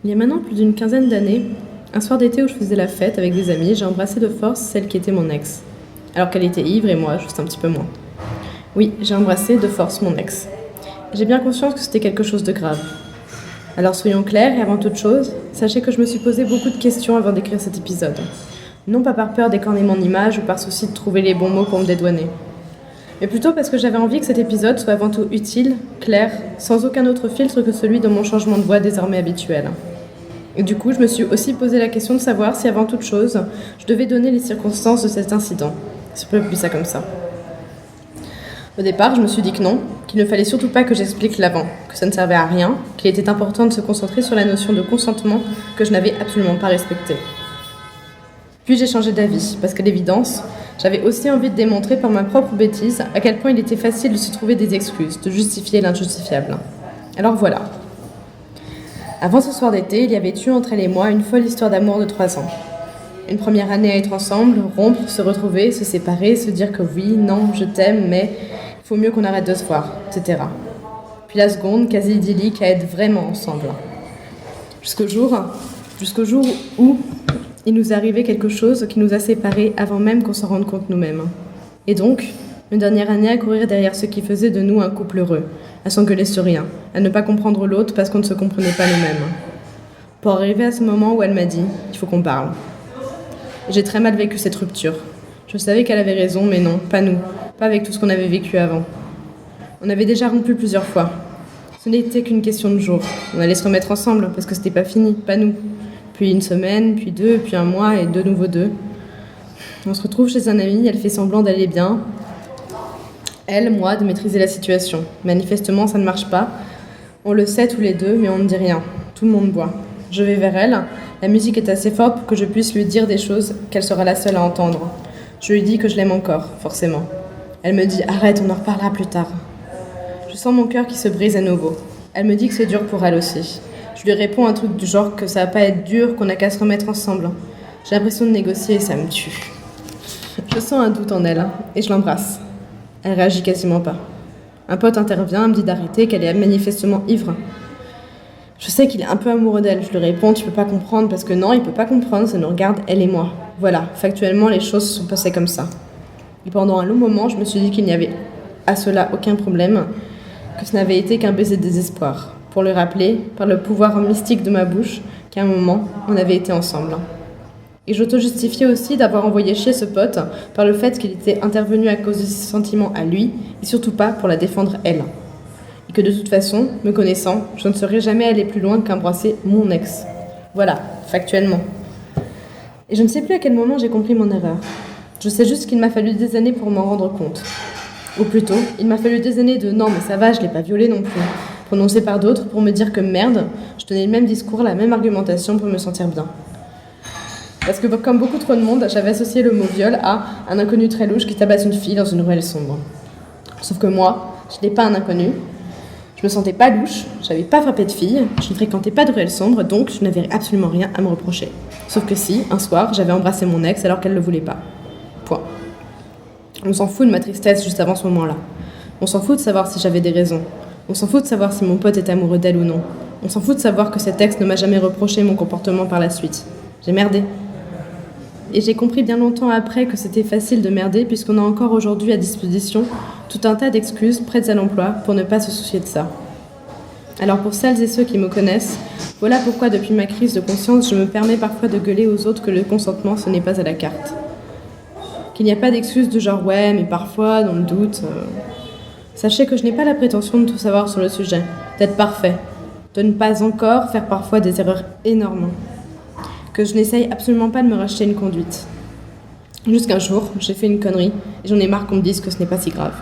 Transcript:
Il y a maintenant plus d'une quinzaine d'années, un soir d'été où je faisais la fête avec des amis, j'ai embrassé de force celle qui était mon ex. Alors qu'elle était ivre et moi, juste un petit peu moins. Oui, j'ai embrassé de force mon ex. J'ai bien conscience que c'était quelque chose de grave. Alors soyons clairs et avant toute chose, sachez que je me suis posé beaucoup de questions avant d'écrire cet épisode. Non pas par peur d'écorner mon image ou par souci de trouver les bons mots pour me dédouaner. Mais plutôt parce que j'avais envie que cet épisode soit avant tout utile, clair, sans aucun autre filtre que celui de mon changement de voix désormais habituel. Et du coup, je me suis aussi posé la question de savoir si avant toute chose, je devais donner les circonstances de cet incident. Si on peut appeler ça comme ça. Au départ, je me suis dit que non, qu'il ne fallait surtout pas que j'explique l'avant, que ça ne servait à rien, qu'il était important de se concentrer sur la notion de consentement que je n'avais absolument pas respectée. Puis j'ai changé d'avis, parce qu'à l'évidence, j'avais aussi envie de démontrer par ma propre bêtise à quel point il était facile de se trouver des excuses, de justifier l'injustifiable. Alors voilà. Avant ce soir d'été, il y avait eu entre elle et moi une folle histoire d'amour de 3 ans. Une première année à être ensemble, rompre, se retrouver, se séparer, se dire que oui, non, je t'aime, mais il faut mieux qu'on arrête de se voir, etc. Puis la seconde, quasi idyllique, à être vraiment ensemble. Jusqu'au jour où il nous est arrivé quelque chose qui nous a séparés avant même qu'on s'en rende compte nous-mêmes. Et donc, une dernière année à courir derrière ce qui faisait de nous un couple heureux, à s'engueuler sur rien, à ne pas comprendre l'autre parce qu'on ne se comprenait pas nous-mêmes. Pour arriver à ce moment où elle m'a dit « il faut qu'on parle ». J'ai très mal vécu cette rupture. Je savais qu'elle avait raison, mais non, pas nous, pas avec tout ce qu'on avait vécu avant. On avait déjà rompu plusieurs fois. Ce n'était qu'une question de jours. On allait se remettre ensemble, parce que c'était pas fini, pas nous. Puis une semaine, puis 2, puis 1 mois, et de nouveau 2. On se retrouve chez un ami, elle fait semblant d'aller bien. Elle, moi, de maîtriser la situation. Manifestement, ça ne marche pas. On le sait tous les deux, mais on ne dit rien. Tout le monde boit. Je vais vers elle. La musique est assez forte pour que je puisse lui dire des choses qu'elle sera la seule à entendre. Je lui dis que je l'aime encore, forcément. Elle me dit « Arrête, on en reparlera plus tard ». Je sens mon cœur qui se brise à nouveau. Elle me dit que c'est dur pour elle aussi. Je lui réponds un truc du genre que ça va pas être dur, qu'on n'a qu'à se remettre ensemble. J'ai l'impression de négocier et ça me tue. Je sens un doute en elle et je l'embrasse. Elle réagit quasiment pas. Un pote intervient, me dit d'arrêter, qu'elle est manifestement ivre. Je sais qu'il est un peu amoureux d'elle. Je lui réponds, tu peux pas comprendre, parce que non, il peut pas comprendre, ça nous regarde, elle et moi. Voilà, factuellement, les choses se sont passées comme ça. Et pendant un long moment, je me suis dit qu'il n'y avait à cela aucun problème, que ce n'avait été qu'un baiser de désespoir. Pour le rappeler, par le pouvoir mystique de ma bouche, qu'à un moment, on avait été ensemble. Et j'auto-justifiais aussi d'avoir envoyé chier ce pote par le fait qu'il était intervenu à cause de ses sentiments à lui, et surtout pas pour la défendre elle. Et que de toute façon, me connaissant, je ne serais jamais allée plus loin qu'embrasser mon ex. Voilà, factuellement. Et je ne sais plus à quel moment j'ai compris mon erreur. Je sais juste qu'il m'a fallu des années pour m'en rendre compte. Ou plutôt, il m'a fallu des années de « non mais ça va, je l'ai pas violé non plus », prononcées par d'autres pour me dire que merde, je tenais le même discours, la même argumentation pour me sentir bien. Parce que comme beaucoup trop de monde, j'avais associé le mot viol à un inconnu très louche qui tabasse une fille dans une ruelle sombre. Sauf que moi, je n'étais pas un inconnu. Je me sentais pas louche, j'avais pas frappé de fille, je ne fréquentais pas de ruelle sombre, donc je n'avais absolument rien à me reprocher. Sauf que si, un soir, j'avais embrassé mon ex alors qu'elle ne le voulait pas. Point. On s'en fout de ma tristesse juste avant ce moment-là. On s'en fout de savoir si j'avais des raisons. On s'en fout de savoir si mon pote est amoureux d'elle ou non. On s'en fout de savoir que cet ex ne m'a jamais reproché mon comportement par la suite. J'ai merdé. Et j'ai compris bien longtemps après que c'était facile de merder puisqu'on a encore aujourd'hui à disposition tout un tas d'excuses prêtes à l'emploi pour ne pas se soucier de ça. Alors pour celles et ceux qui me connaissent, voilà pourquoi depuis ma crise de conscience, je me permets parfois de gueuler aux autres que le consentement ce n'est pas à la carte. Qu'il n'y a pas d'excuses de genre ouais mais parfois dans le doute. Sachez que je n'ai pas la prétention de tout savoir sur le sujet, d'être parfait, de ne pas encore faire parfois des erreurs énormes. Que je n'essaye absolument pas de me racheter une conduite. Jusqu'un jour, j'ai fait une connerie et j'en ai marre qu'on me dise que ce n'est pas si grave.